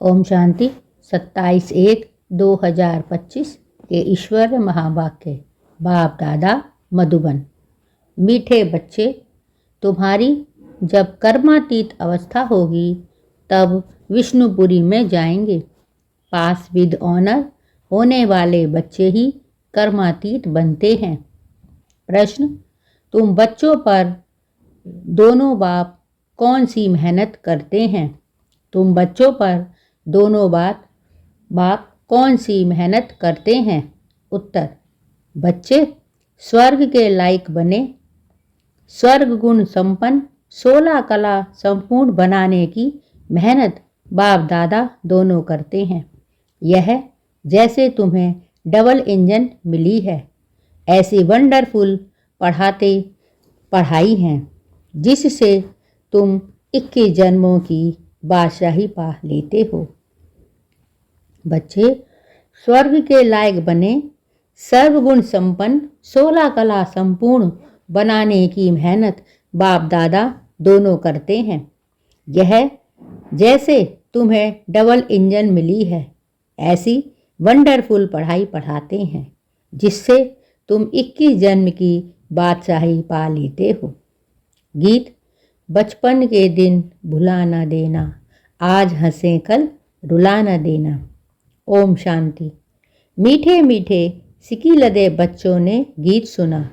ओम शांति। 27/1/2025 के ईश्वर महावाक्य। बाप दादा मधुबन। मीठे बच्चे, तुम्हारी जब कर्मातीत अवस्था होगी तब विष्णुपुरी में जाएंगे। पास विद ऑनर होने वाले बच्चे ही कर्मातीत बनते हैं। प्रश्न, तुम बच्चों पर दोनों बाप कौन सी मेहनत करते हैं? तुम बच्चों पर दोनों बाप कौन सी मेहनत करते हैं? उत्तर, बच्चे स्वर्ग के लायक बने, स्वर्ग गुण संपन्न 16 कला संपूर्ण बनाने की मेहनत बाप दादा दोनों करते हैं। यह जैसे तुम्हें डबल इंजन मिली है, ऐसी वंडरफुल पढ़ाई है जिससे तुम 21 जन्मों की बादशाही पा लेते हो। बच्चे स्वर्ग के लायक बने, सर्वगुण संपन्न 16 कला संपूर्ण बनाने की मेहनत बाप दादा दोनों करते हैं। यह जैसे तुम्हें डबल इंजन मिली है, ऐसी वंडरफुल पढ़ाई पढ़ाते हैं जिससे तुम 21 जन्म की बादशाही पा लेते हो। गीत। बचपन के दिन भुला न देना, आज हंसे कल रुला न देना। ओम शांति। मीठे मीठे सिकीलदे बच्चों ने गीत सुना।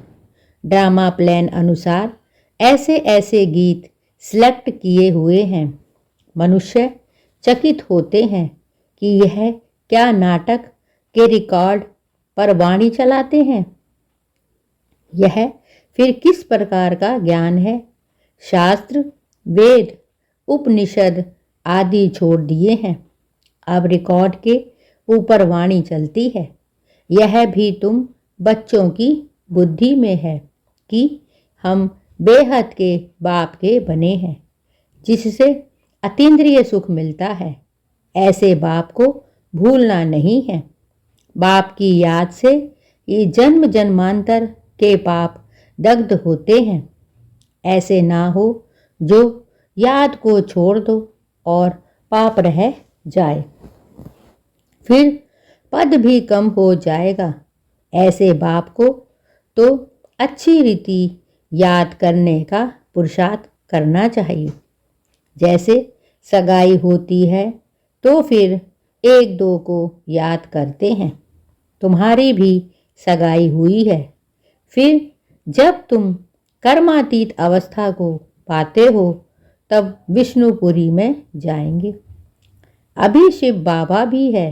ड्रामा प्लान अनुसार ऐसे ऐसे गीत सिलेक्ट किए हुए हैं। मनुष्य चकित होते हैं कि यह क्या नाटक के रिकॉर्ड पर वाणी चलाते हैं। यह फिर किस प्रकार का ज्ञान है? शास्त्र, वेद, उपनिषद आदि छोड़ दिए हैं। अब रिकॉर्ड के ऊपर वाणी चलती है। यह भी तुम बच्चों की बुद्धि में है कि हम बेहद के बाप के बने हैं जिससे अतीन्द्रिय सुख मिलता है। ऐसे बाप को भूलना नहीं है। बाप की याद से ये जन्म जन्मांतर के पाप दग्ध होते हैं। ऐसे ना हो जो याद को छोड़ दो और पाप रह जाए, फिर पद भी कम हो जाएगा। ऐसे बाप को तो अच्छी रीति याद करने का पुरुषार्थ करना चाहिए। जैसे सगाई होती है तो फिर एक दो को याद करते हैं। तुम्हारी भी सगाई हुई है। फिर जब तुम कर्मातीत अवस्था को पाते हो तब विष्णुपुरी में जाएंगे। अभी शिव बाबा भी है,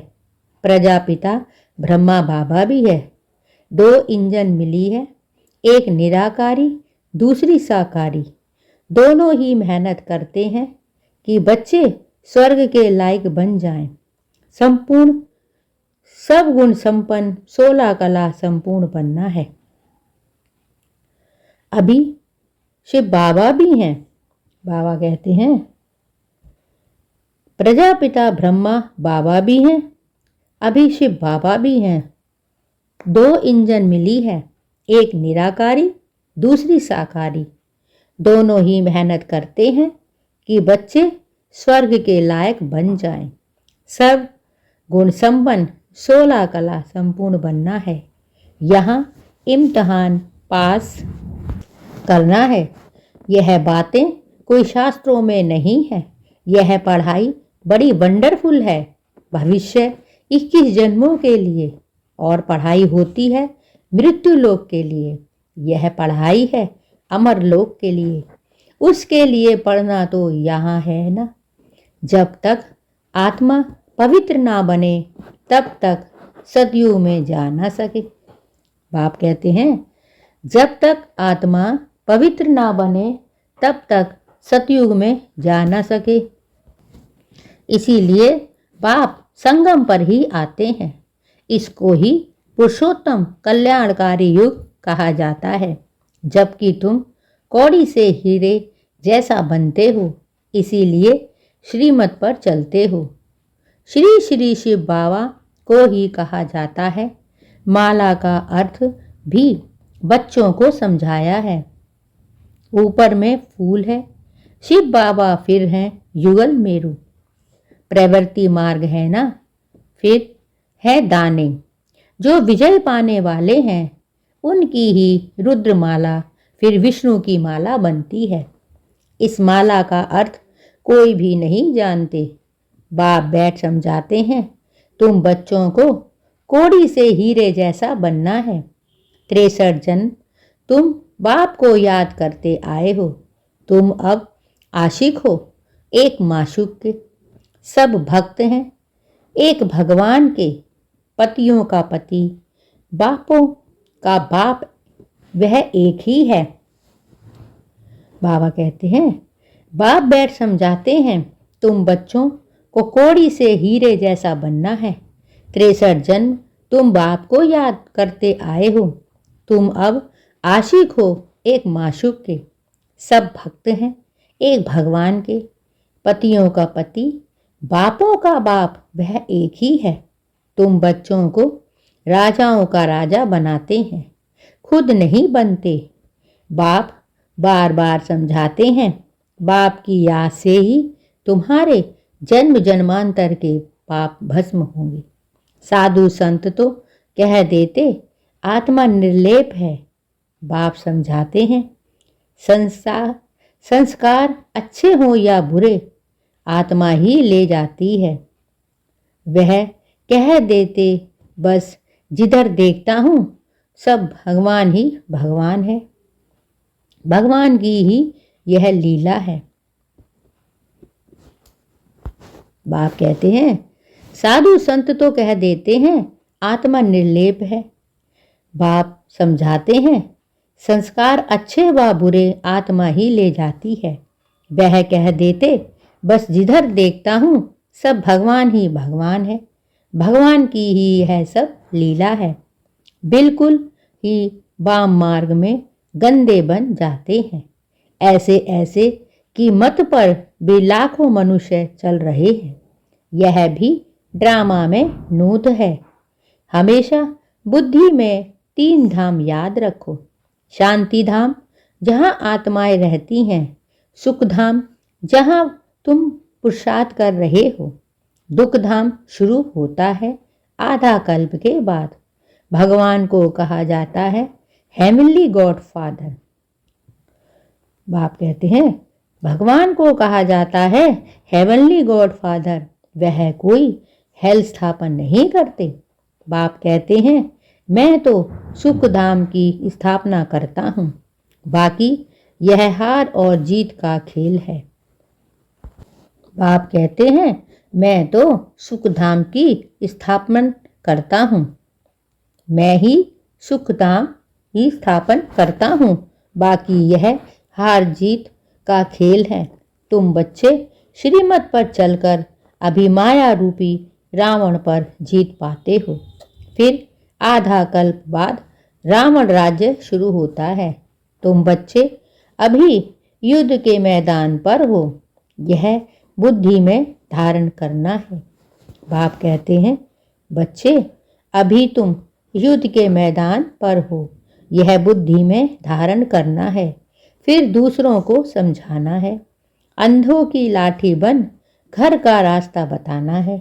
प्रजापिता ब्रह्मा बाबा भी है। 2 इंजन मिली है, एक निराकारी दूसरी साकारी। दोनों ही मेहनत करते हैं कि बच्चे स्वर्ग के लायक बन जाएं। संपूर्ण सब गुण संपन्न 16 कला संपूर्ण बनना है। अभी शिव बाबा भी हैं। बाबा कहते हैं प्रजापिता ब्रह्मा बाबा भी हैं, अभी शिव बाबा भी हैं। 2 इंजन मिली है, एक निराकारी दूसरी साकारी। दोनों ही मेहनत करते हैं कि बच्चे स्वर्ग के लायक बन जाएं। सब गुण संपन्न 16 कला संपूर्ण बनना है। यहाँ इम्तिहान पास करना है। यह बातें कोई शास्त्रों में नहीं है। यह पढ़ाई बड़ी वंडरफुल है। भविष्य 21 जन्मों के लिए और पढ़ाई होती है मृत्यु लोक के लिए। यह पढ़ाई है अमर लोक के लिए। उसके लिए पढ़ना तो यहाँ है ना। जब तक आत्मा पवित्र ना बने तब तक सतयुग में जा ना सके। बाप कहते हैं जब तक आत्मा पवित्र ना बने तब तक सतयुग में जा ना सके। इसीलिए बाप संगम पर ही आते हैं। इसको ही पुरुषोत्तम कल्याणकारी युग कहा जाता है। जबकि तुम कौड़ी से हीरे जैसा बनते हो, इसीलिए श्रीमत पर चलते हो। श्री श्री शिव बाबा को ही कहा जाता है। माला का अर्थ भी बच्चों को समझाया है। ऊपर में फूल है, शिव बाबा फिर हैं युगल मेरू। प्रवृत्ति मार्ग है ना। फिर है दाने, जो विजय पाने वाले हैं उनकी ही रुद्रमाला फिर विष्णु की माला बनती है। इस माला का अर्थ कोई भी नहीं जानते। बाप बैठ समझाते हैं, तुम बच्चों को कोड़ी से हीरे जैसा बनना है। 63 जन्म तुम बाप को याद करते आए हो। तुम अब आशिक हो एक माशूक के। सब भक्त हैं एक भगवान के। पतियों का पति, बापों का बाप, वह एक ही है। बाबा कहते हैं, बाप बैठ समझाते हैं, तुम बच्चों को कोड़ी से हीरे जैसा बनना है। 63 जन्म तुम बाप को याद करते आए हो। तुम अब आशिक हो एक माशूक के। सब भक्त हैं एक भगवान के। पतियों का पति, बापों का बाप, वह एक ही है। तुम बच्चों को राजाओं का राजा बनाते हैं, खुद नहीं बनते। बाप बार बार समझाते हैं, बाप की याद से ही तुम्हारे जन्म जन्मांतर के पाप भस्म होंगे। साधु संत तो कह देते आत्मा निर्लेप है। बाप समझाते हैं, संस्कार अच्छे हों या बुरे, आत्मा ही ले जाती है। वह कह देते, बस जिधर देखता हूँ सब भगवान ही भगवान है। भगवान की ही यह लीला है। बाप कहते हैं, साधु संत तो कह देते हैं आत्मा निर्लेप है। बाप समझाते हैं, संस्कार अच्छे व बुरे आत्मा ही ले जाती है। वह कह देते, बस जिधर देखता हूँ सब भगवान ही भगवान है। भगवान की ही यह सब लीला है। बिल्कुल ही वाम मार्ग में गंदे बन जाते हैं। ऐसे ऐसे कि मत पर भी लाखों मनुष्य चल रहे हैं। यह भी ड्रामा में नूत है। हमेशा बुद्धि में 3 धाम याद रखो। शांति धाम जहाँ आत्माएं रहती हैं, सुख धाम जहाँ तुम पुरुषार्थ कर रहे हो, दुख धाम शुरू होता है आधा कल्प के बाद। भगवान को कहा जाता है हेवनली गॉड फादर। बाप कहते हैं, भगवान को कहा जाता है हेवनली गॉड फादर, वह कोई हेल स्थापन नहीं करते। बाप कहते हैं, मैं तो सुख धाम की स्थापना करता हूँ, बाकी यह हार और जीत का खेल है। बाप कहते हैं, मैं तो सुख धाम की स्थापना करता हूँ, मैं ही सुख धाम ही स्थापन करता हूँ, बाकी यह हार जीत का खेल है। तुम बच्चे श्रीमत पर चलकर अभी माया रूपी रावण पर जीत पाते हो। फिर आधा कल्प बाद रावण राज्य शुरू होता है। तुम बच्चे अभी युद्ध के मैदान पर हो, यह बुद्धि में धारण करना है। बाप कहते हैं, बच्चे अभी तुम युद्ध के मैदान पर हो, यह बुद्धि में धारण करना है। फिर दूसरों को समझाना है। अंधों की लाठी बन घर का रास्ता बताना है,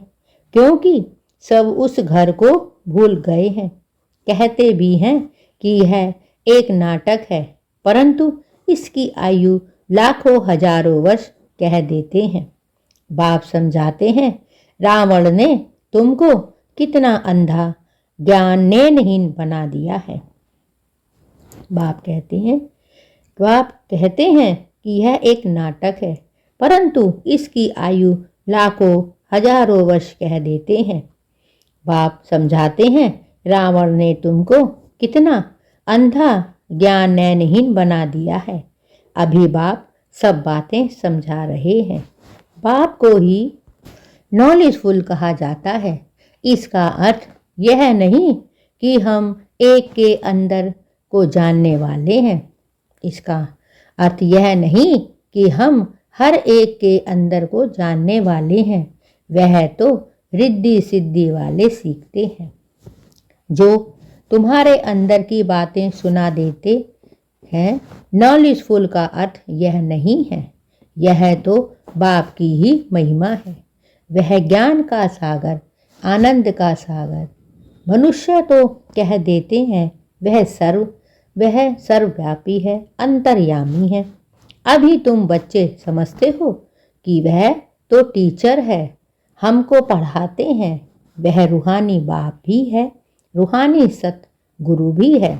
क्योंकि सब उस घर को भूल गए हैं। कहते भी हैं कि यह एक नाटक है, परंतु इसकी आयु लाखों हजारों वर्ष कह देते हैं। बाप समझाते हैं, रावण ने तुमको कितना अंधा ज्ञानहीन बना दिया है। बाप कहते हैं कि यह एक नाटक है, परंतु इसकी आयु लाखों हजारों वर्ष कह देते हैं। बाप समझाते हैं, रावण ने तुमको कितना अंधा ज्ञानहीन बना दिया है। अभी बाप सब बातें समझा रहे हैं। बाप को ही नॉलेजफुल कहा जाता है। इसका अर्थ यह नहीं कि हम एक के अंदर को जानने वाले हैं। इसका अर्थ यह नहीं कि हम हर एक के अंदर को जानने वाले हैं। वह तो रिद्धि सिद्धि वाले सीखते हैं, जो तुम्हारे अंदर की बातें सुना देते हैं। नॉलेजफुल का अर्थ यह नहीं है। यह तो बाप की ही महिमा है। वह ज्ञान का सागर, आनंद का सागर। मनुष्य तो कह देते हैं वह सर्वव्यापी है, अंतर्यामी है। अभी तुम बच्चे समझते हो कि वह तो टीचर है, हमको पढ़ाते हैं। वह रूहानी बाप भी है, रूहानी सत गुरु भी है।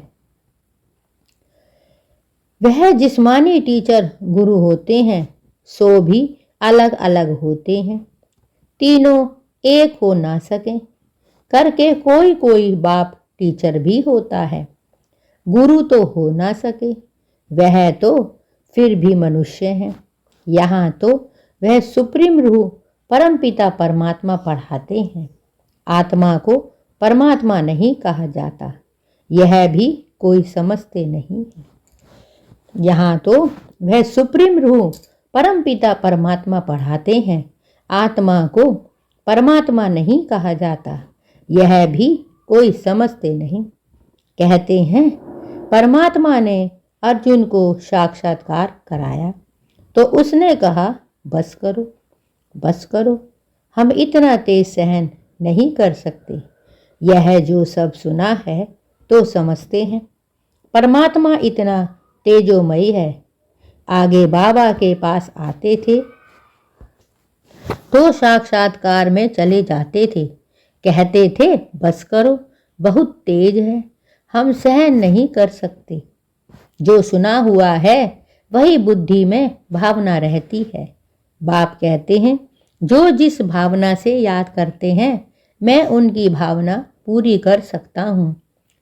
वह जिस्मानी टीचर गुरु होते हैं, सो भी अलग अलग होते हैं। तीनों एक हो ना सके करके कोई कोई बाप टीचर भी होता है। गुरु तो हो ना सके, वह तो फिर भी मनुष्य है। यहाँ तो वह सुप्रीम रूह परमपिता परमात्मा पढ़ाते हैं। आत्मा को परमात्मा नहीं कहा जाता, यह भी कोई समझते नहीं है। यहाँ तो वह सुप्रीम रूह परमपिता परमात्मा पढ़ाते हैं। आत्मा को परमात्मा नहीं कहा जाता, यह भी कोई समझते नहीं। कहते हैं परमात्मा ने अर्जुन को साक्षात्कार कराया तो उसने कहा बस करो, बस करो, हम इतना तेज सहन नहीं कर सकते। यह जो सब सुना है तो समझते हैं। परमात्मा इतना तेजोमयी है। आगे बाबा के पास आते थे तो साक्षात्कार में चले जाते थे। कहते थे बस करो, बहुत तेज है, हम सहन नहीं कर सकते। जो सुना हुआ है वही बुद्धि में भावना रहती है। बाप कहते हैं जो जिस भावना से याद करते हैं मैं उनकी भावना पूरी कर सकता हूँ।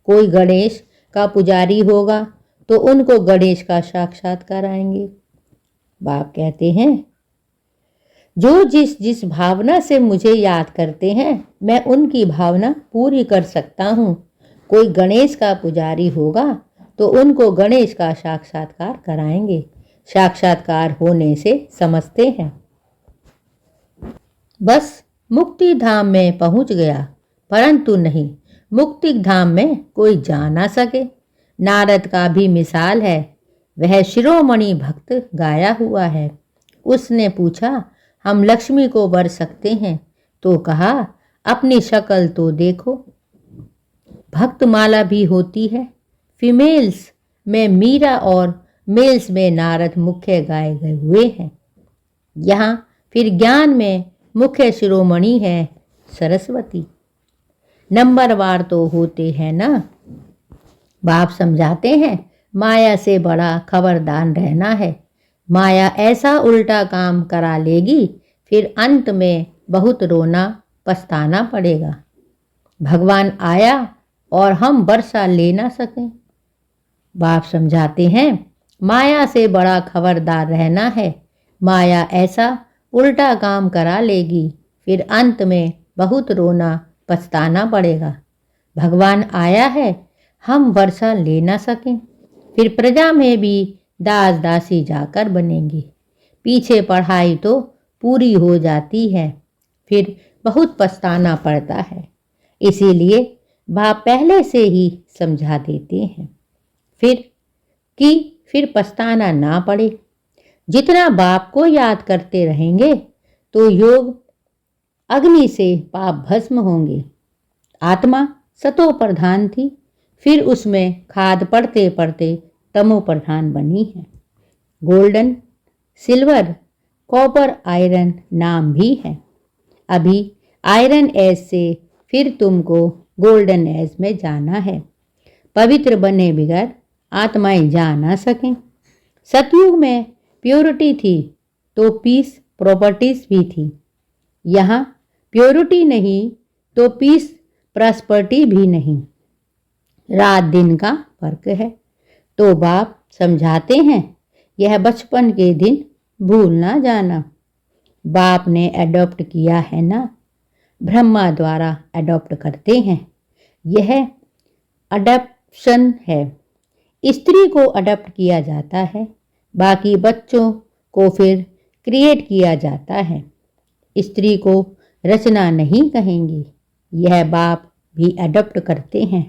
कोई गणेश का पुजारी होगा तो उनको गणेश का साक्षात्कार आएंगे। बाप कहते हैं जो जिस जिस भावना से मुझे याद करते हैं मैं उनकी भावना पूरी कर सकता हूँ। कोई गणेश का पुजारी होगा तो उनको गणेश का साक्षात्कार कराएंगे। साक्षात्कार होने से समझते हैं। बस मुक्ति धाम में पहुंच गया, परंतु नहीं, मुक्ति धाम में कोई जा ना सके। नारद का भी मिसाल है, वह शिरोमणि भक्त गाया हुआ है। उसने पूछा हम लक्ष्मी को वर सकते हैं तो कहा अपनी शक्ल तो देखो। भक्त माला भी होती है। फीमेल्स में मीरा और मेल्स में नारद मुख्य गाए गए हुए हैं। यहाँ फिर ज्ञान में मुख्य शिरोमणि है सरस्वती। नंबरवार तो होते हैं ना। बाप समझाते हैं माया से बड़ा खबरदार रहना है। माया ऐसा उल्टा काम करा लेगी, फिर अंत में बहुत रोना पछताना पड़ेगा। भगवान आया और हम वर्षा ले ना सकें। बाप समझाते हैं माया से बड़ा खबरदार रहना है। माया ऐसा उल्टा काम करा लेगी, फिर अंत में बहुत रोना पछताना पड़ेगा। भगवान आया है, हम वर्षा ले ना सकें, फिर प्रजा में भी दास दासी जाकर बनेंगे। पीछे पढ़ाई तो पूरी हो जाती है, फिर बहुत पछताना पड़ता है। इसीलिए बाप पहले से ही समझा देते हैं फिर पछताना ना पड़े। जितना बाप को याद करते रहेंगे तो योग अग्नि से पाप भस्म होंगे। आत्मा सतो प्रधान थी, फिर उसमें खाद पड़ते पड़ते तमो प्रधान बनी है। गोल्डन, सिल्वर, कॉपर, आयरन नाम भी है। अभी आयरन एज से फिर तुमको गोल्डन एज में जाना है। पवित्र बने बिगैर आत्माएं जा ना सकें। सतयुग में प्योरिटी थी तो पीस प्रॉपर्टीज भी थी। यहाँ प्योरिटी नहीं तो पीस प्रॉस्पर्टी भी नहीं। रात दिन का फर्क है। तो बाप समझाते हैं यह बचपन के दिन भूल ना जाना। बाप ने एडॉप्ट किया है ना, ब्रह्मा द्वारा एडॉप्ट करते हैं। यह अडॉप्शन है। स्त्री को अडॉप्ट किया जाता है, बाकी बच्चों को फिर क्रिएट किया जाता है। स्त्री को रचना नहीं कहेंगे। यह बाप भी अडॉप्ट करते हैं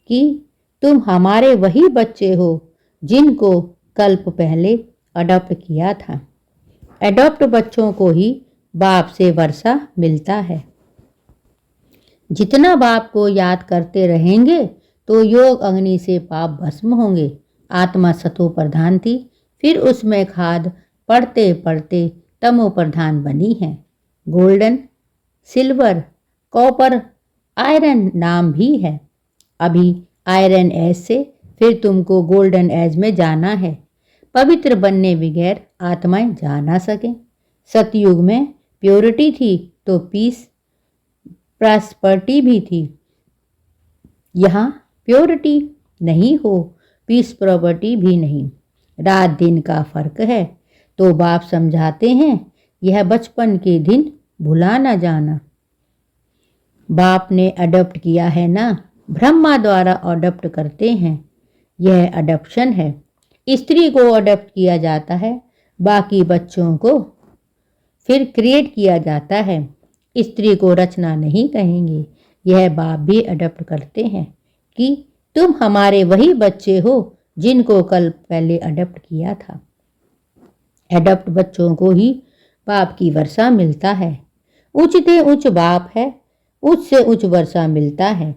कि तुम हमारे वही बच्चे हो जिनको कल्प पहले अडॉप्ट किया था। एडॉप्ट बच्चों को ही बाप से वर्षा मिलता है। जितना बाप को याद करते रहेंगे तो योग अग्नि से पाप भस्म होंगे। आत्मा सतो प्रधान थी, फिर उसमें खाद पड़ते पड़ते तमो प्रधान बनी है। गोल्डन, सिल्वर, कॉपर, आयरन नाम भी है। अभी आयरन एज से फिर तुमको गोल्डन एज में जाना है। पवित्र बनने बगैर आत्माएं जा ना सकें। सतयुग में प्योरिटी थी तो पीस प्रॉस्पर्टी भी थी। यहाँ प्योरिटी नहीं हो, पीस प्रॉपर्टी भी नहीं। रात दिन का फर्क है। तो बाप समझाते हैं यह बचपन के दिन भुला ना जाना। बाप ने अडॉप्ट किया है ना, ब्रह्मा द्वारा अडॉप्ट करते हैं। यह अडॉप्शन है। स्त्री को अडॉप्ट किया जाता है, बाकी बच्चों को फिर क्रिएट किया जाता है। स्त्री को रचना नहीं कहेंगे। यह बाप भी अडॉप्ट करते हैं कि तुम हमारे वही बच्चे हो जिनको कल पहले अडॉप्ट किया था। अडॉप्ट बच्चों को ही बाप की वर्षा मिलता है। उच्चते उच्च बाप है, उच्च से उच्च वर्षा मिलता है।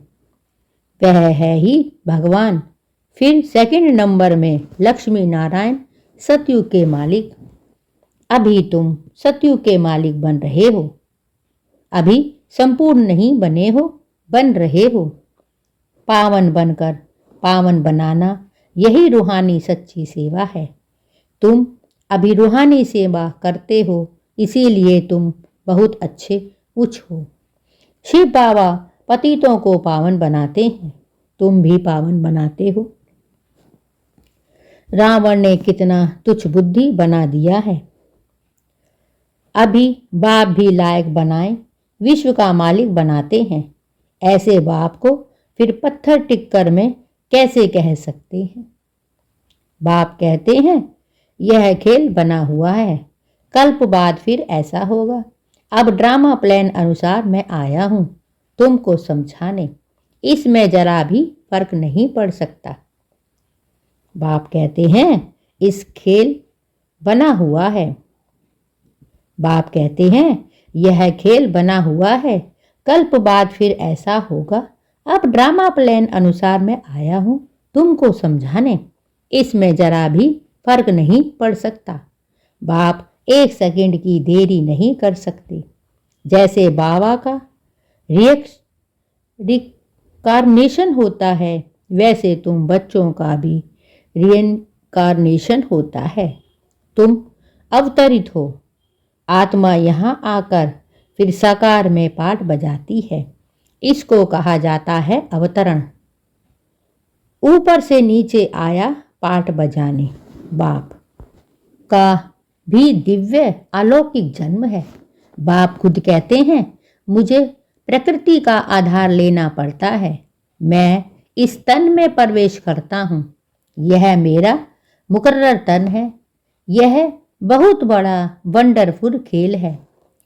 वह है ही भगवान। फिर सेकंड नंबर में लक्ष्मी नारायण, सतयुग के मालिक। अभी तुम सतयुग के मालिक बन रहे हो। अभी संपूर्ण नहीं बने हो, बन रहे हो। पावन बनकर पावन बनाना, यही रूहानी सच्ची सेवा है। तुम अभी रूहानी सेवा करते हो, इसीलिए तुम बहुत अच्छे उच्च हो। शिव बाबा पतितों को पावन बनाते हैं, तुम भी पावन बनाते हो। रावण ने कितना तुच्छ बुद्धि बना दिया है। अभी बाप भी लायक बनाए, विश्व का मालिक बनाते हैं। ऐसे बाप को फिर पत्थर टिक्कर में कैसे कह सकते हैं। बाप कहते हैं यह खेल बना हुआ है, कल्प बाद फिर ऐसा होगा। अब ड्रामा प्लान अनुसार मैं आया हूँ तुमको समझाने, इसमें जरा भी फर्क नहीं पड़ सकता। बाप कहते हैं इस खेल बना हुआ है। बाप कहते हैं यह खेल बना हुआ है, कल्प बाद फिर ऐसा होगा। अब ड्रामा प्लान अनुसार मैं आया हूँ तुमको समझाने, इसमें जरा भी फर्क नहीं पड़ सकता। बाप एक सेकंड की देरी नहीं कर सकते। जैसे बाबा का रिकार्नेशन होता है, वैसे तुम बच्चों का भी रिइनकार्नेशन होता है। तुम अवतरित हो। आत्मा यहाँ आकर फिर साकार में पाठ बजाती है। इसको कहा जाता है अवतरण। ऊपर से नीचे आया पाठ बजाने। बाप का भी दिव्य अलौकिक जन्म है। बाप खुद कहते हैं मुझे प्रकृति का आधार लेना पड़ता है। मैं इस तन में प्रवेश करता हूँ। यह मेरा मुकर्रर तन है। यह बहुत बड़ा वंडरफुल खेल है।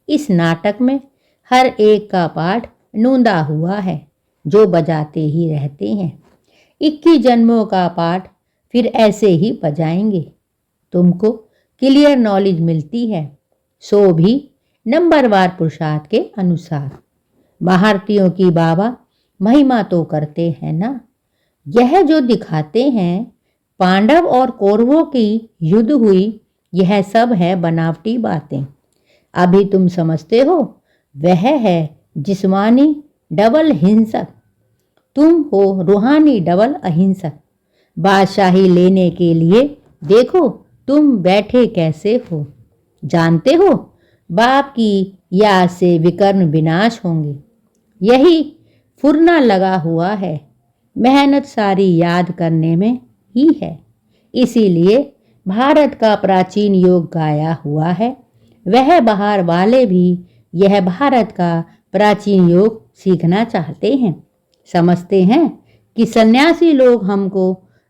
इस नाटक में हर एक का पाठ नूंदा हुआ है, जो बजाते ही रहते हैं। 21 जन्मों का पाठ फिर ऐसे ही बजाएंगे। तुमको क्लियर नॉलेज मिलती है, सो भी नंबरवार पुरुषार्थ के अनुसार। महारथियों की बाबा महिमा तो करते हैं ना। यह जो दिखाते हैं पांडव और कौरवों की युद्ध हुई, यह सब है बनावटी बातें। अभी तुम समझते हो वह है जिस्मानी डबल हिंसक, तुम हो रूहानी डबल अहिंसक। बादशाही लेने के लिए देखो तुम बैठे कैसे हो। जानते हो बाप की याद से विकर्ण विनाश होंगे। यही फुरना लगा हुआ है। मेहनत सारी याद करने में ही है। इसीलिए भारत का प्राचीन योग गाया हुआ है। वह बाहर वाले भी यह भारत का प्राचीन योग सीखना चाहते हैं। समझते हैं कि सन्यासी लोग हमको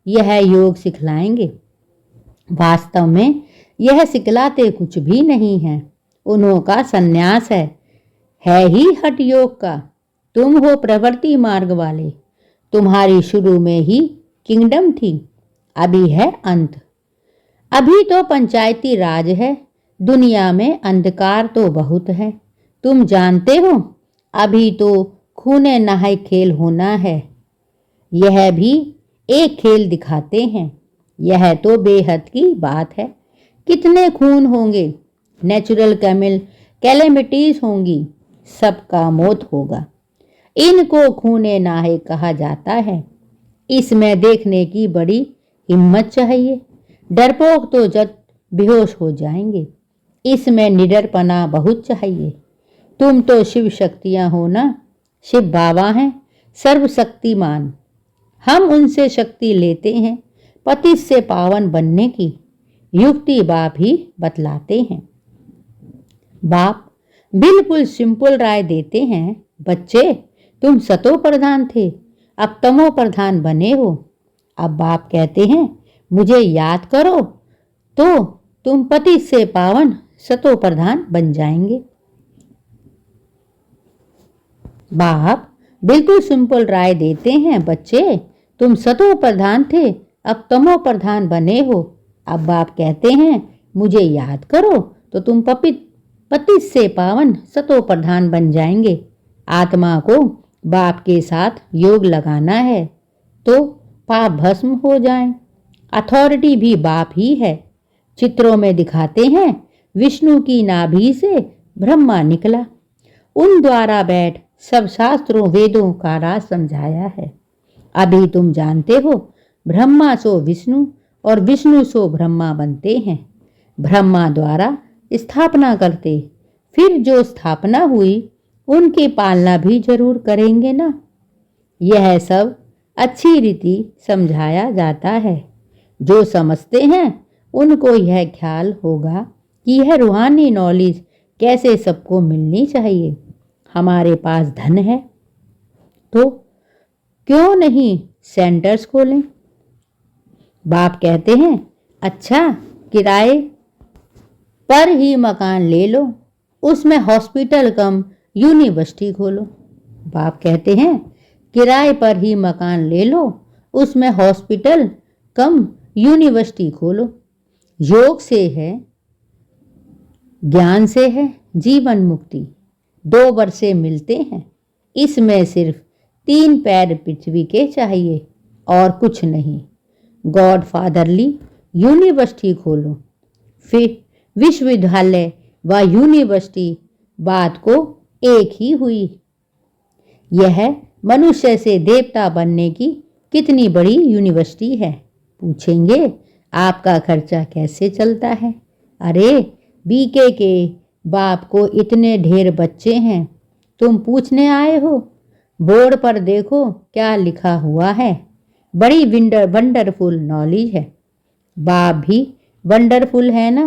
यह योग सिखलाएंगे। वास्तव में यह सिखलाते कुछ भी नहीं है। उन्हों सन्यास है ही हठ योग का। तुम हो प्रवृत्ति मार्ग वाले। तुम्हारी शुरू में ही किंगडम थी, अभी है अंत। अभी तो पंचायती राज है, दुनिया में अंधकार तो बहुत है, तुम जानते हो। अभी तो खूने नहाय खेल होना है। यह भी एक खेल दिखाते हैं। यह तो बेहद की बात है। कितने खून होंगे, नेचुरल कैलेमिटीज होंगी, सबका मौत होगा। इनको खूने नाहे कहा जाता है। इसमें देखने की बड़ी हिम्मत चाहिए। डरपोक तो जब बेहोश हो जाएंगे। इसमें निडरपना बहुत चाहिए। तुम तो शिव शक्तियां हो ना, शिव बाबा हैं, सर्वशक्तिमान। हम उनसे शक्ति लेते हैं पतित से पावन बनने की। युक्ति बाप ही बतलाते हैं। बाप बिल्कुल सिंपल राय देते हैं, बच्चे तुम सतो प्रधान थे, अब तमो प्रधान बने हो। अब बाप कहते हैं मुझे याद करो तो तुम पति से पावन सतो प्रधान बन जाएंगे। बाप बिल्कुल सिंपल राय देते हैं, बच्चे तुम सतो प्रधान थे, अब तमो प्रधान बने हो। अब बाप कहते हैं मुझे याद करो तो तुम पति से पावन सतो प्रधान बन जाएंगे। आत्मा को बाप के साथ योग लगाना है तो पाप भस्म हो जाए। अथॉरिटी भी बाप ही है। चित्रों में दिखाते हैं विष्णु की नाभि से ब्रह्मा निकला। उन द्वारा बैठ सब शास्त्रों वेदों का राज समझाया है। अभी तुम जानते हो ब्रह्मा सो विष्णु और विष्णु सो ब्रह्मा बनते हैं। ब्रह्मा द्वारा स्थापना करते, फिर जो स्थापना हुई उनकी पालना भी जरूर करेंगे ना। यह सब अच्छी रीति समझाया जाता है। जो समझते हैं उनको यह ख्याल होगा कि यह रूहानी नॉलेज कैसे सबको मिलनी चाहिए। हमारे पास धन है तो क्यों नहीं सेंटर्स खोलें। बाप कहते हैं अच्छा किराए पर ही मकान ले लो, उसमें हॉस्पिटल कम यूनिवर्सिटी खोलो। बाप कहते हैं किराए पर ही मकान ले लो, उसमें हॉस्पिटल कम यूनिवर्सिटी खोलो। योग से है, ज्ञान से है जीवन मुक्ति। 2 वर्षे मिलते हैं। इसमें सिर्फ 3 पैर पृथ्वी के चाहिए और कुछ नहीं। गॉड फादरली यूनिवर्सिटी खोलो, फिर विश्वविद्यालय व यूनिवर्सिटी बात को एक ही हुई। यह मनुष्य से देवता बनने की कितनी बड़ी यूनिवर्सिटी है। पूछेंगे आपका खर्चा कैसे चलता है। अरे बीके के बाप को इतने ढेर बच्चे हैं, तुम पूछने आए हो। बोर्ड पर देखो क्या लिखा हुआ है। बड़ी वंडरफुल नॉलेज है। बाप भी वंडरफुल है ना।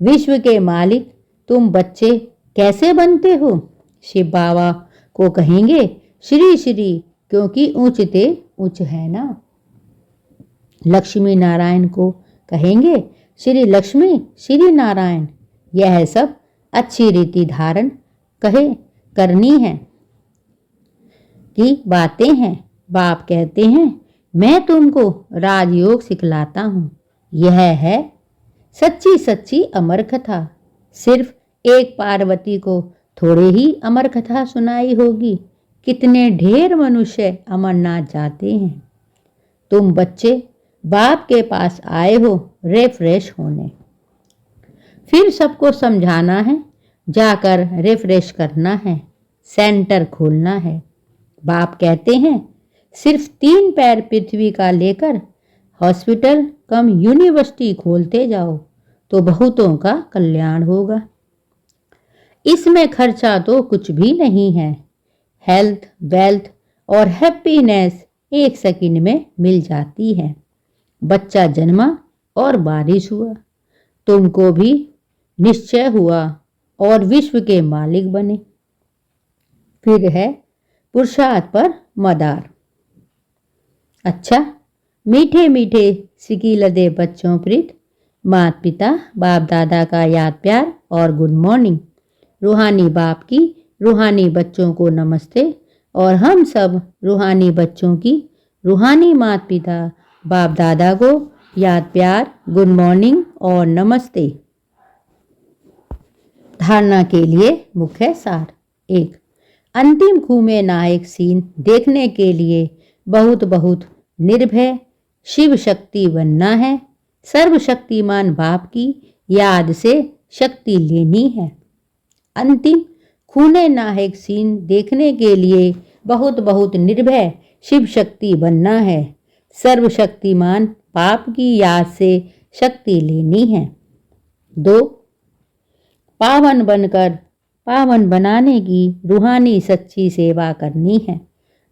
विश्व के मालिक तुम बच्चे कैसे बनते हो। शिव बाबा को कहेंगे श्री श्री, क्योंकि ऊंचते ऊंच है ना। लक्ष्मी नारायण को कहेंगे श्री लक्ष्मी श्री नारायण। यह सब अच्छी रीति धारण कहे करनी है की बातें हैं। बाप कहते हैं मैं तुमको राजयोग सिखलाता हूँ। यह है सच्ची सच्ची अमर कथा। सिर्फ एक पार्वती को थोड़े ही अमर कथा सुनाई होगी। कितने ढेर मनुष्य अमरनाथ जाते हैं। तुम बच्चे बाप के पास आए हो रिफ्रेश होने, फिर सबको समझाना है, जाकर रिफ्रेश करना है, सेंटर खोलना है। बाप कहते हैं सिर्फ 3 पैर पृथ्वी का लेकर हॉस्पिटल कम यूनिवर्सिटी खोलते जाओ तो बहुतों का कल्याण होगा। इसमें खर्चा तो कुछ भी नहीं है। हेल्थ, वेल्थ और हैप्पीनेस 1 सेकंड में मिल जाती है। बच्चा जन्मा और बारिश हुआ, तुमको भी निश्चय हुआ और विश्व के मालिक बने। फिर है पुरुषार्थ पर मदार। अच्छा मीठे मीठे सिकीलदे बच्चों प्रीत, माता पिता बाप दादा का याद प्यार और गुड मॉर्निंग। रूहानी बाप की रूहानी बच्चों को नमस्ते और हम सब रूहानी बच्चों की रूहानी माता पिता बाप दादा को याद प्यार, गुड मॉर्निंग और नमस्ते। धारणा के लिए मुख्य सार। 1. अंतिम खूह में नायक सीन देखने के लिए बहुत बहुत निर्भय शिव शक्ति बनना है। सर्वशक्तिमान बाप की याद से शक्ति लेनी है। अंतिम खूने नायक सीन देखने के लिए बहुत बहुत निर्भय शिव शक्ति बनना है। सर्वशक्तिमान बाप की याद से शक्ति लेनी है। 2. पावन बनकर पावन बनाने की रूहानी सच्ची सेवा करनी है।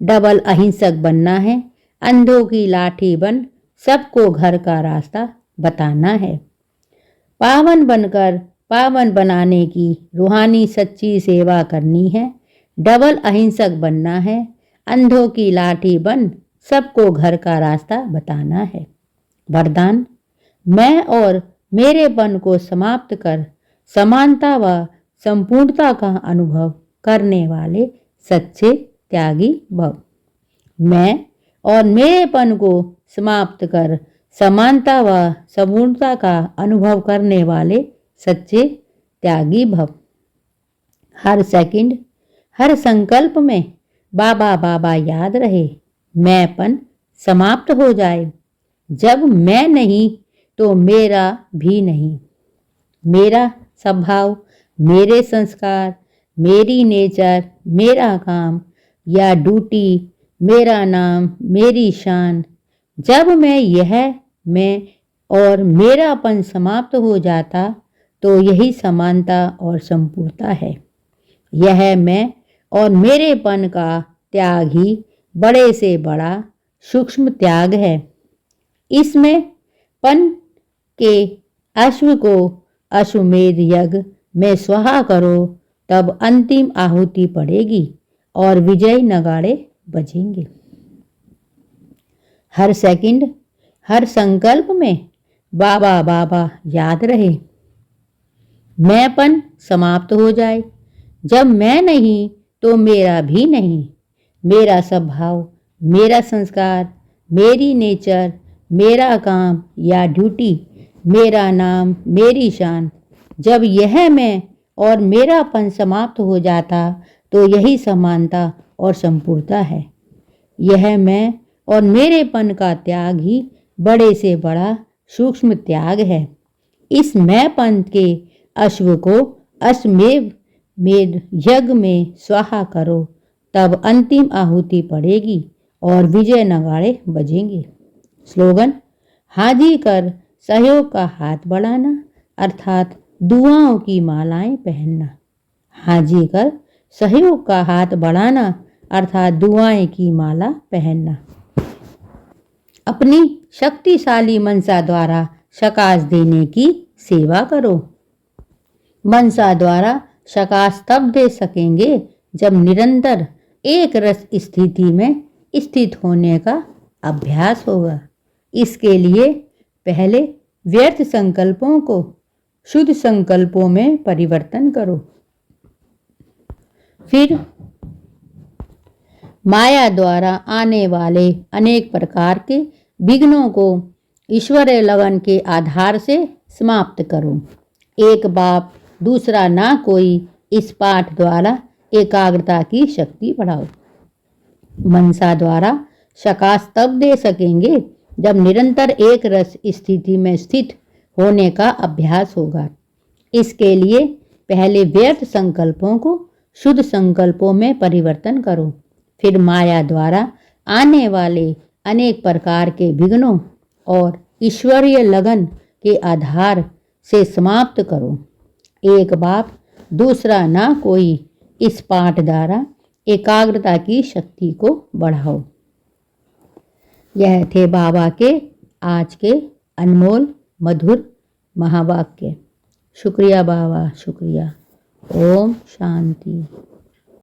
डबल अहिंसक बनना है। अंधों की लाठी बन सबको घर का रास्ता बताना है। पावन बनकर पावन बनाने की रूहानी सच्ची सेवा करनी है। डबल अहिंसक बनना है। अंधों की लाठी बन सबको घर का रास्ता बताना है। वरदान: मैं और मेरेपन को समाप्त कर समानता व संपूर्णता का अनुभव करने वाले सच्चे त्यागी भव। मैं और मेरेपन को समाप्त कर समानता व संपूर्णता का अनुभव करने वाले सच्चे त्यागी भव। हर सेकंड हर संकल्प में बाबा बाबा याद रहे। मैंपन समाप्त हो जाए। जब मैं नहीं तो मेरा भी नहीं। मेरा स्वभाव, मेरे संस्कार, मेरी नेचर, मेरा काम या ड्यूटी, मेरा नाम, मेरी शान। जब मैं और मेरापन समाप्त हो जाता तो यही समानता और संपूर्णता है। यह मैं और मेरेपन का त्याग ही बड़े से बड़ा सूक्ष्म त्याग है। इसमें पन के अश्व को अश्वमेध यज्ञ में स्वाहा करो, तब अंतिम आहुति पड़ेगी और विजय नगाड़े बजेंगे। हर सेकंड हर संकल्प में बाबा बाबा याद रहे। मैंपन समाप्त हो जाए। जब मैं नहीं तो मेरा भी नहीं। मेरा स्वभाव, मेरा संस्कार, मेरी नेचर, मेरा काम या ड्यूटी, मेरा नाम, मेरी शान। जब यह मैं और मेरापन समाप्त हो जाता तो यही समानता और संपूर्णता है। यह मैं और मेरेपन का त्याग ही बड़े से बड़ा सूक्ष्म त्याग है। इस मैंपन के अश्व को अश्वमेध यज्ञ में स्वाहा करो, तब अंतिम आहुति पड़ेगी और विजय नगाड़े बजेंगे। स्लोगन: हाजी कर सहयोग का हाथ बढ़ाना, अर्थात दुआओं की मालाएं पहनना। हाजी कर सहयोग का हाथ बढ़ाना, अर्थात दुआएं की माला पहनना। अपनी शक्तिशाली मनसा द्वारा शकाश देने की सेवा करो। मनसा द्वारा शकाश तब दे सकेंगे जब निरंतर एक रस स्थिति में स्थित होने का अभ्यास होगा। इसके लिए पहले व्यर्थ संकल्पों को शुद्ध संकल्पों में परिवर्तन करो। फिर माया द्वारा आने वाले अनेक प्रकार के विघ्नों को ईश्वरीय लगन के आधार से समाप्त करो। एक बाप दूसरा ना कोई, इस पाठ द्वारा एकाग्रता की शक्ति बढ़ाओ। मनसा द्वारा शकाश तब दे सकेंगे जब निरंतर एक रस स्थिति में स्थित होने का अभ्यास होगा। इसके लिए पहले व्यर्थ संकल्पों को शुद्ध संकल्पों में परिवर्तन करो। फिर माया द्वारा आने वाले अनेक प्रकार के विघ्नों और ईश्वरीय लगन के आधार से समाप्त करो। एक बाप दूसरा ना कोई, इस पाठ द्वारा एकाग्रता की शक्ति को बढ़ाओ। यह थे बाबा के आज के अनमोल मधुर महावाक्य। शुक्रिया बाबा, शुक्रिया। ओम शांति।